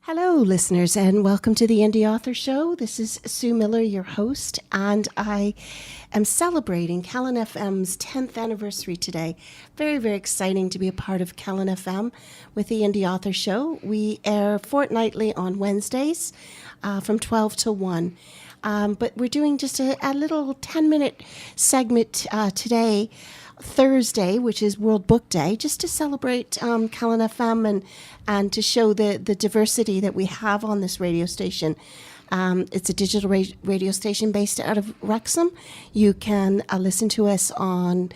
Hello, listeners, and welcome to the Indie Author Show. This is Sue Miller, your host, and I am celebrating Callan FM's 10th anniversary today. Very, very exciting to be a part of Callan FM with the Indie Author Show. We air fortnightly on Wednesdays from 12 to 1. But we're doing just a little 10-minute segment today, Thursday, which is World Book Day, just to celebrate Callan FM and to show the diversity that we have on this radio station. It's a digital radio station based out of Wrexham. You can listen to us on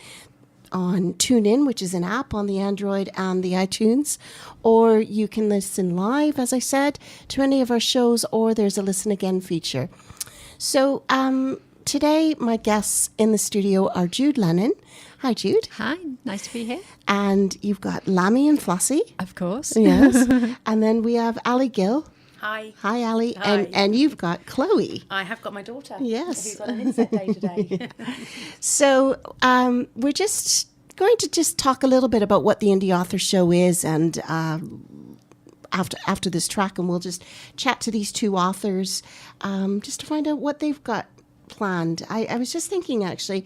TuneIn, which is an app on the Android and the iTunes, or you can listen live, as I said, to any of our shows, or there's a listen again feature. So today, my guests in the studio are Jude Lennon. Hi, Jude. Hi, nice to be here. And you've got Lammy and Flossie. Of course. Yes. And then we have Ali Gill. Hi. Hi, Ali. Hi. And you've got Chloe. I have got my daughter. Yes. Who's on an inset day today. So we're just going to talk a little bit about what the Indie Author Show is, and after this track, and we'll just chat to these two authors just to find out what they've got planned. I was just thinking, actually,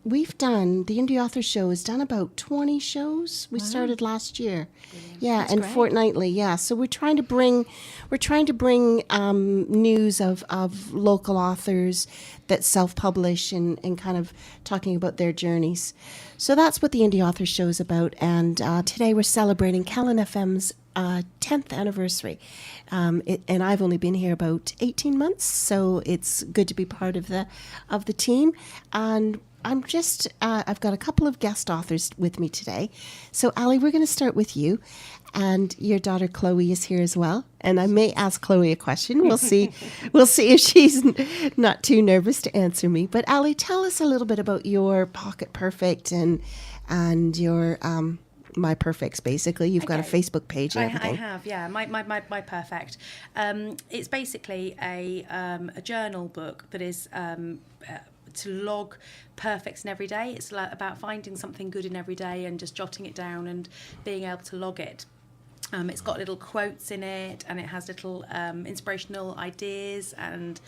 the Indie Author Show has done about 20 shows. We started last year. Brilliant. Yeah, That's and great. fortnightly, yeah. So we're trying to bring news of local authors that self-publish and kind of talking about their journeys. So that's what the Indie Author Show is about. And today we're celebrating Callan FM's 10th anniversary. And I've only been here about 18 months, so it's good to be part of the team. And I've got a couple of guest authors with me today. So, Ali, we're going to start with you. And your daughter, Chloe, is here as well. And I may ask Chloe a question. We'll see if she's not too nervous to answer me. But, Ali, tell us a little bit about your Pocket Perfect and your My Perfects, basically. You've got a Facebook page and everything. I have, yeah. My Perfect. It's basically a journal book that is to log perfects in every day. It's about finding something good in every day and just jotting it down and being able to log it. It's got little quotes in it, and it has little inspirational ideas and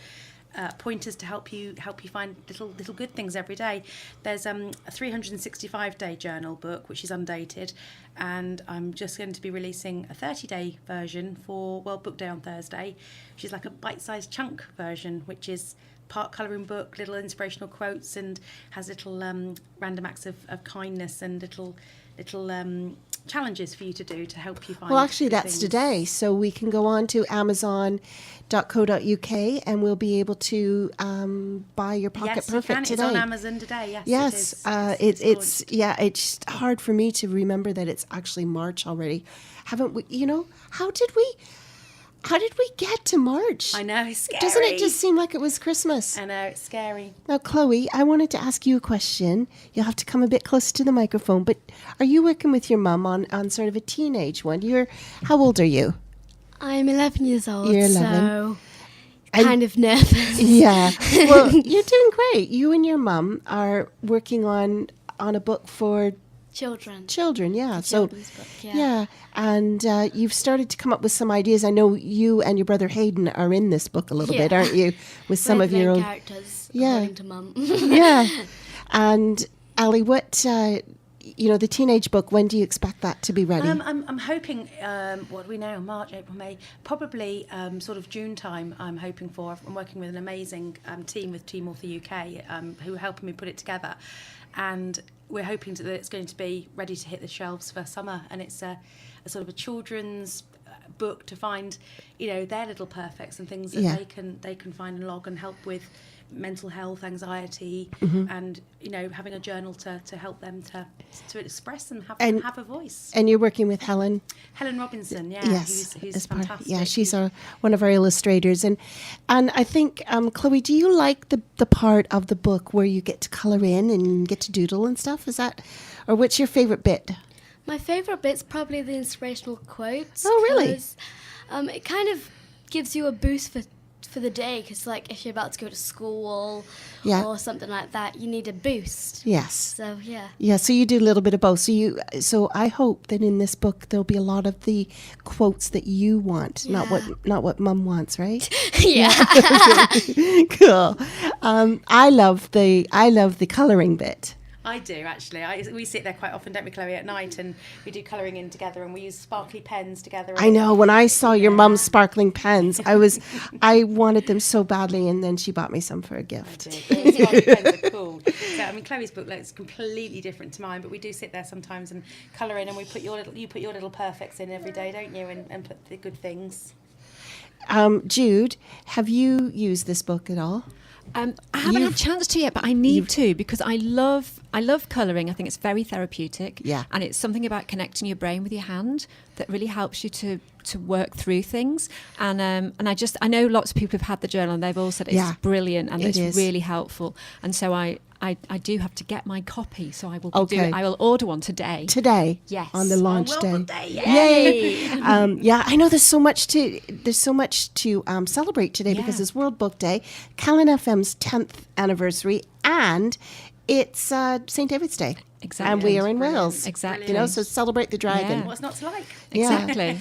pointers to help you find little good things every day. There's a 365-day journal book, which is undated, and I'm just going to be releasing a 30-day version for World Book Day on Thursday, which is like a bite-sized chunk version, which is part colouring book, little inspirational quotes, and has little random acts of kindness and little challenges for you to do to help you find. Well, actually, that's things. today. So we can go on to amazon.co.uk and we'll be able to buy your Pocket Perfect you can. today. It's on Amazon today. Yes, it's hard for me to remember that it's actually March already. Haven't we? How did we get to March? I know, it's scary. Doesn't it just seem like it was Christmas? I know, it's scary. Now, Chloe, I wanted to ask you a question. You'll have to come a bit closer to the microphone, but are you working with your mum on sort of a teenage one? How old are you? I'm 11 years old, You're 11. so kind of nervous. Yeah. Well, you're doing great. You and your mum are working on a book for Children, yeah. So, children's book, yeah. And you've started to come up with some ideas. I know you and your brother Hayden are in this book a little bit, aren't you? With some We're of your own characters, Yeah. according to Mum. Yeah. And Ali, what the teenage book, when do you expect that to be ready? I'm hoping, what do we know, March, April, May, probably sort of June time I'm hoping for. I'm working with an amazing team with Team Author UK who are helping me put it together. And we're hoping that it's going to be ready to hit the shelves for summer. And it's a sort of a children's book to find, their little perfects and things that they can find and log and help with mental health, anxiety, and having a journal to help them to express and have a voice. And you're working with Helen Robinson, yes, who's as part- fantastic. she's one of our illustrators, and I think Chloe, do you like the part of the book where you get to colour in and get to doodle and stuff? Is that, or what's your favourite bit? My favourite bit's probably the inspirational quotes. Oh, really? 'Cause, it kind of gives you a boost for the day, because like if you're about to go to school Yeah. or something like that, you need a boost. Yes. So yeah. Yeah, so you do a little bit of both. So I hope that in this book there'll be a lot of the quotes that you want, not what Mum wants, right? Yeah. Cool. I love the colouring bit. I do actually. We sit there quite often, don't we, Chloe, at night, and we do colouring in together, and we use sparkly pens together. I know. When I saw your mum's sparkling pens, I wanted them so badly, and then she bought me some for a gift. Those sparkly pens are cool. So I mean, Chloe's book looks completely different to mine, but we do sit there sometimes and colour in, and you put your little perfects in every day, don't you, and put the good things. Jude, have you used this book at all? I haven't had a chance to yet, but I need to, because I love colouring. I think it's very therapeutic. Yeah. And it's something about connecting your brain with your hand that really helps you to work through things. And I know lots of people have had the journal and they've all said it's brilliant and it's really helpful. And so I do have to get my copy, so I will do it. I will order one today. Today, yes, on the launch day. Yay! Yeah, I know there's so much to celebrate today because it's World Book Day, Callan FM's 10th anniversary, and it's St. David's Day. Exactly, and we are in Wales. Exactly, you know, so celebrate the dragon. Yeah. What's not to like? Exactly.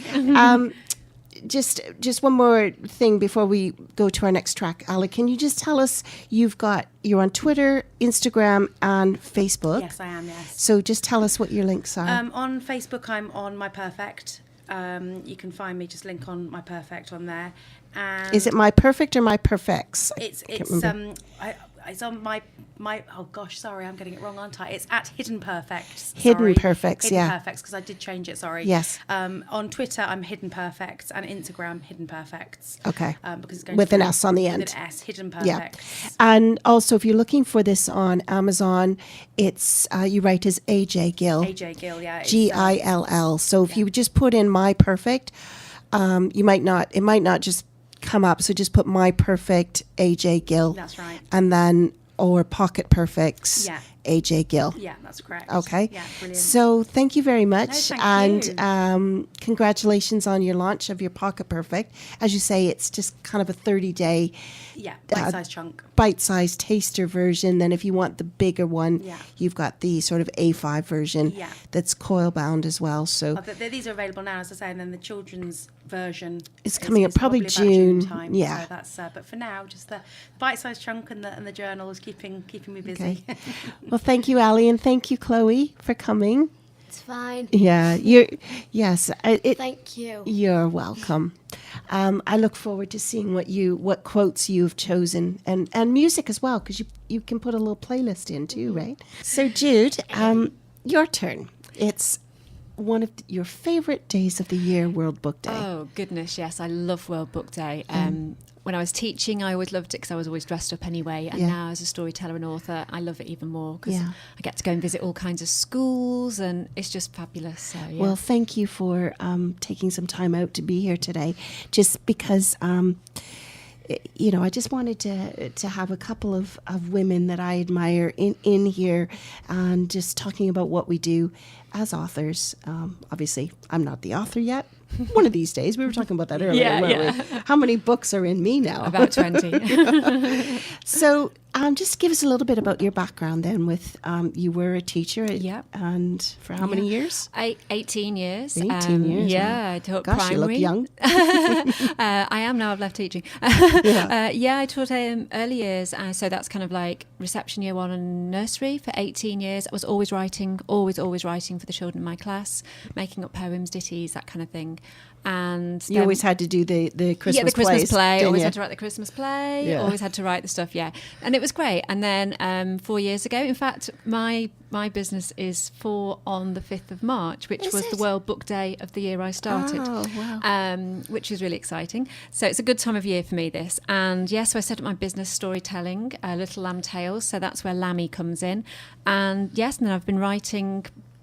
Just one more thing before we go to our next track. Ali, can you just tell us, you're on Twitter, Instagram and Facebook? Yes, I am, yes. So just tell us what your links are. On Facebook, I'm on My Perfect. You can find me, just link on My Perfect on there. And is it My Perfect or My Perfects? It's on my oh gosh, sorry, I'm getting it wrong, aren't I? It's at Hidden Perfects. Hidden Perfects, Hidden Perfects, because I did change it, sorry. Yes. On Twitter, I'm Hidden Perfects, and Instagram, Hidden Perfects. Okay. Because it's going with to an S on the end. With an S, Hidden Perfects. Yeah. And also, if you're looking for this on Amazon, it's you write as AJ Gill. AJ Gill, yeah. Gill. So if you just put in My Perfect, it might not just come up. So just put My Perfect AJ Gill. That's right. And then or Pocket Perfects. Yeah. AJ Gill. Yeah, that's correct. Okay. Yeah, brilliant. So thank you very much. No, thank you. And congratulations on your launch of your Pocket Perfect. As you say, it's just kind of a 30-day bite-sized chunk. Bite-sized taster version. Then if you want the bigger one, Yeah. you've got the sort of A5 version that's coil bound as well. So these are available now, as I say, and then the children's version is coming up probably about June time. Yeah. So that's but for now, just the bite-sized chunk and the journal is keeping me busy. Okay. Well, thank you, Ali, and thank you, Chloe, for coming. It's fine. Yeah, Thank you. You're welcome. I look forward to seeing what quotes you've chosen and music as well, because you can put a little playlist in too, right? So Jude, your turn. It's one of your favorite days of the year, World Book Day. Oh goodness, yes, I love World Book Day. When I was teaching, I always loved it because I was always dressed up anyway. And now as a storyteller and author, I love it even more because I get to go and visit all kinds of schools and it's just fabulous. So, yeah. Well, thank you for taking some time out to be here today, just because, I just wanted to have a couple of women that I admire in here and just talking about what we do as authors. Obviously, I'm not the author yet. One of these days. We were talking about that earlier, weren't we? How many books are in me now? About 20. So just give us a little bit about your background then with, you were a teacher and for how many years? 18 years. 18 years. Yeah, I taught primary. You look young. I am now, I've left teaching. I taught early years. So that's kind of like reception year 1 and nursery for 18 years. I was always writing for the children in my class, making up poems, ditties, that kind of thing. And you always had to do the Christmas the Christmas plays, play. Always had to write the Christmas play. Yeah. Always had to write the stuff. Yeah, and it was great. And then 4 years ago, in fact, my business is on the 5th of March, which was the World Book Day of the year I started. Oh, wow. Which is really exciting. So it's a good time of year for me, this. And yes, so I set up my business Storytelling, Little Lamb Tales. So that's where Lammy comes in. And yes, and then I've been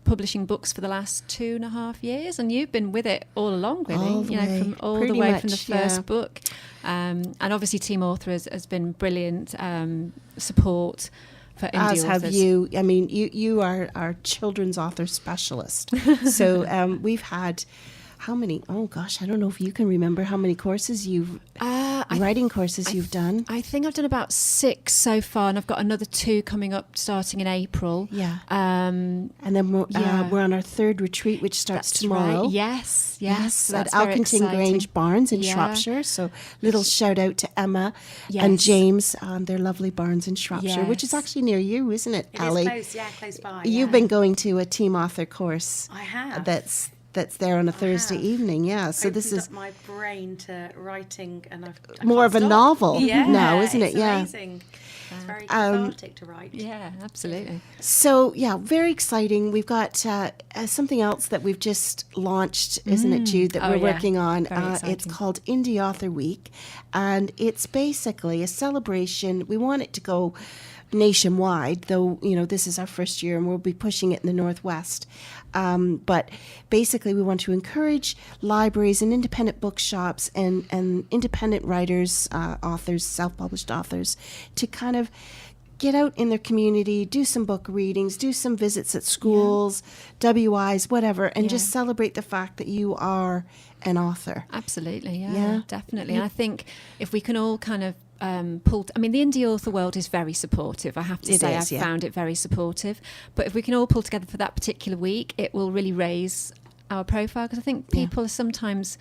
publishing books for the last 2.5 years, and you've been with it all along, really. All the way. From all Pretty the way much, from the first book, and obviously Team Author has been brilliant support for indie authors. As have you. I mean, you are our children's author specialist. So we've had how many? Oh gosh, I don't know if you can remember how many courses writing courses you've done. I think I've done about 6 so far, and I've got another 2 coming up starting in April. Yeah. And then we're on our 3rd retreat, which starts tomorrow. Right. Yes. At Alkinton Grange Barns in Shropshire. So little shout out to Emma and James on their lovely barns in Shropshire, which is actually near you, isn't it, Ali? It is close by. You've been going to a team author course. I have. That's there on a Thursday evening, So this is up my brain to writing, and I more of a novel now, isn't it? It's amazing. It's very cathartic to write. Yeah, absolutely. So, very exciting. We've got something else that we've just launched, isn't it, Jude, that we're working on. It's called Indie Author Week, and it's basically a celebration. We want it to go nationwide, though, this is our first year and we'll be pushing it in the Northwest. But basically, we want to encourage libraries and independent bookshops and independent writers, authors, self-published authors, to kind of get out in their community, do some book readings, do some visits at schools, WIs, whatever, and just celebrate the fact that you are an author. Absolutely, definitely. And I think if we can all kind of the indie author world is very supportive. I have to say, I've found it very supportive. But if we can all pull together for that particular week, it will really raise our profile, because I think people are sometimes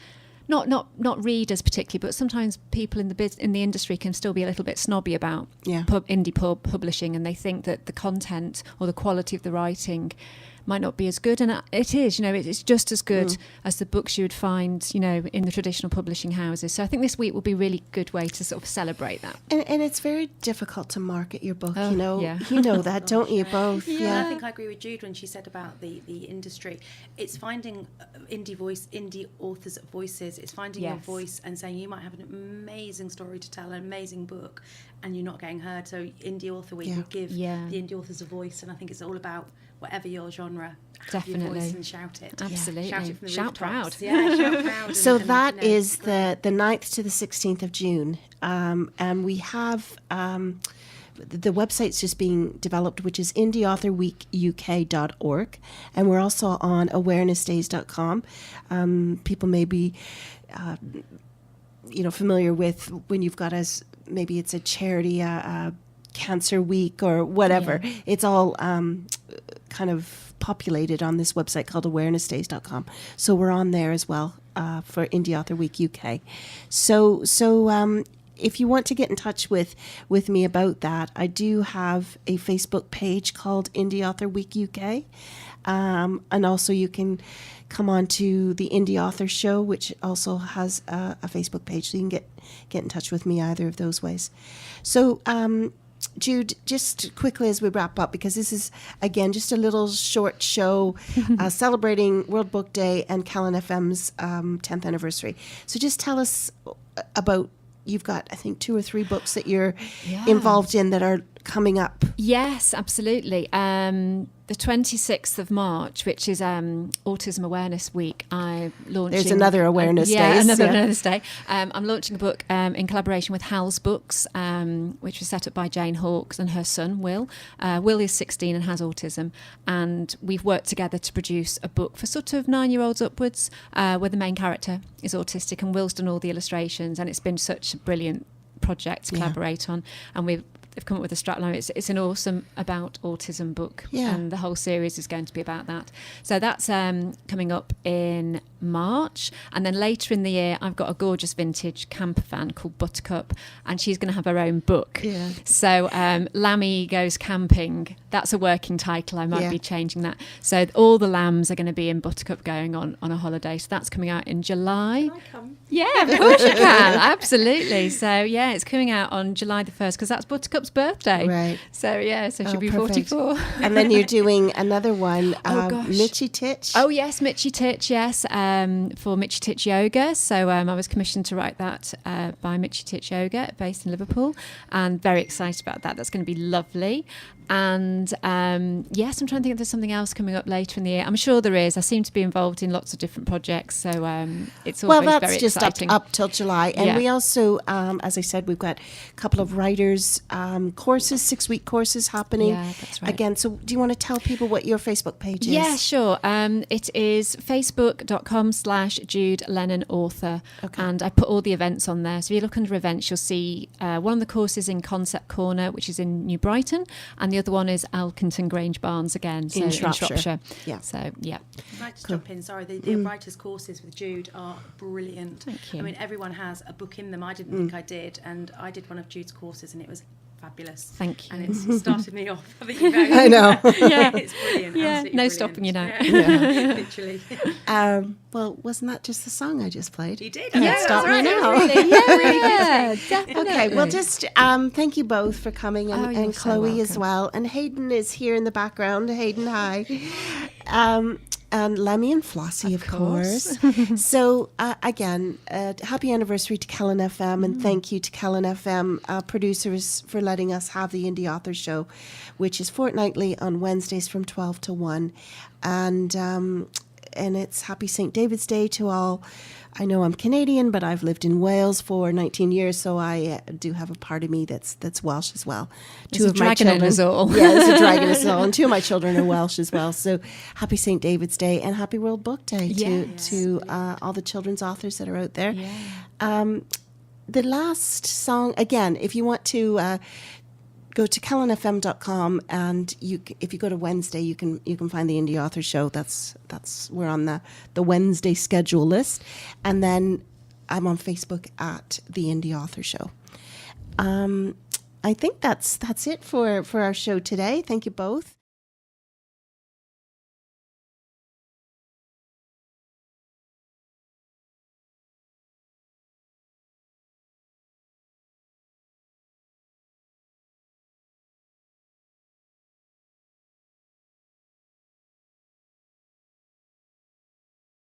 not readers particularly, but sometimes people in the industry can still be a little bit snobby about indie publishing, and they think that the content or the quality of the writing might not be as good, and it is, it's just as good as the books you would find, in the traditional publishing houses. So I think this week will be a really good way to sort of celebrate that. And it's very difficult to market your book, you know that, don't you, both? Yeah, I think I agree with Jude when she said about the industry. It's finding indie authors' voices. It's finding your voice and saying you might have an amazing story to tell, an amazing book, and you're not getting heard. So Indie Author Week will give the indie authors a voice, and I think it's all about whatever your genre, definitely, your voice and shout it. Absolutely. Shout it from the shout rooftops. proud. Yeah, shout proud. So that is the 9th to the 16th of June. And we have the website's just being developed, which is indieauthorweekuk.org. And we're also on awarenessdays.com. People may be familiar with when you've got maybe it's a charity, Cancer Week or whatever. It's all kind of populated on this website called awarenessdays.com. So we're on there as well for Indie Author Week UK. So if you want to get in touch with me about that, I do have a Facebook page called Indie Author Week UK. And also you can come on to the Indie Author Show, which also has a Facebook page. So you can get in touch with me either of those ways. So, Jude, just quickly as we wrap up, because this is, again, just a little short show celebrating World Book Day and Callan FM's 10th anniversary. So just tell us about, you've got, I think, 2 or 3 books that you're involved in that are coming up. Yes, absolutely. The 26th of March, which is Autism Awareness Week, I'm launching... There's another Awareness Day. Awareness Day. I'm launching a book in collaboration with Hal's Books, which was set up by Jane Hawkes and her son, Will. Will is 16 and has autism, and we've worked together to produce a book for sort of 9-year-olds upwards, where the main character is autistic, and Will's done all the illustrations, and it's been such a brilliant project to collaborate on, and they've come up with a strapline. It's an awesome about autism book, and the whole series is going to be about that. So that's coming up in March, and then later in the year I've got a gorgeous vintage camper van called Buttercup, and she's going to have her own book. So Lammy Goes Camping, that's a working title. I might be changing that. So all the lambs are going to be in Buttercup going on a holiday. So that's coming out in July. Can I come? Yeah, of course you can. Absolutely. So it's coming out on July the 1st, because that's Buttercup's birthday. Right. So she'll be perfect. 44. And then you're doing another one, gosh. Mitchy Titch. Oh yes, Mitchy Titch, yes, for Mitchy Titch Yoga. So I was commissioned to write that by Mitchy Titch Yoga, based in Liverpool, and very excited about that. That's going to be lovely. And yes, I'm trying to think if there's something else coming up later in the year. I'm sure there is. I seem to be involved in lots of different projects, so it's always that's very just exciting. up till July. And we also, as I said, we've got a couple of writers courses, 6-week courses happening. Yeah, that's right. Again, so do you want to tell people what your Facebook page is? Yeah, sure. It is facebook.com/Jude Lennon Author. Okay. And I put all the events on there. So if you look under events, you'll see one of the courses in Concept Corner, which is in New Brighton, and the other one is Alkington Grange Barnes again, so In in Shropshire. Shropshire. Yeah. So, yeah. I'd like to jump in. Sorry, the writers' courses with Jude are brilliant. Thank you. I mean, everyone has a book in them. I didn't think I did, and I did one of Jude's courses, and it was fabulous. Thank you. And it's started me off. I think about I know. Yeah. It's brilliant. Yeah, absolutely no brilliant. stopping you now. Yeah. Literally. Well, wasn't that just the song I just played? You did. Can't Yeah, stop me that's now. right. It was really, Yeah, definitely. Okay, well, just thank you both for coming, Oh, you're and so Chloe as welcome. well. And Hayden is here in the background. Hayden, hi. And Lemmy and Flossie, of course. So, again, happy anniversary to Kellen FM, and thank you to Kellen FM producers for letting us have the Indie Author Show, which is fortnightly on Wednesdays from 12 to 1. And it's Happy St. David's Day to all. I know I'm Canadian, but I've lived in Wales for 19 years, so I do have a part of me that's Welsh as well. There's a dragon in us all. Yeah, there's a dragon in us all, and 2 of my children are Welsh as well. So happy St. David's Day and happy World Book Day to all the children's authors that are out there. Yeah. The last song, again, if you want to go to kellenfm.com, and if you go to Wednesday, you can find the Indie Author Show. That's we're on the Wednesday schedule list, and then I'm on Facebook at the Indie Author Show. I think that's it for our show today. Thank you both.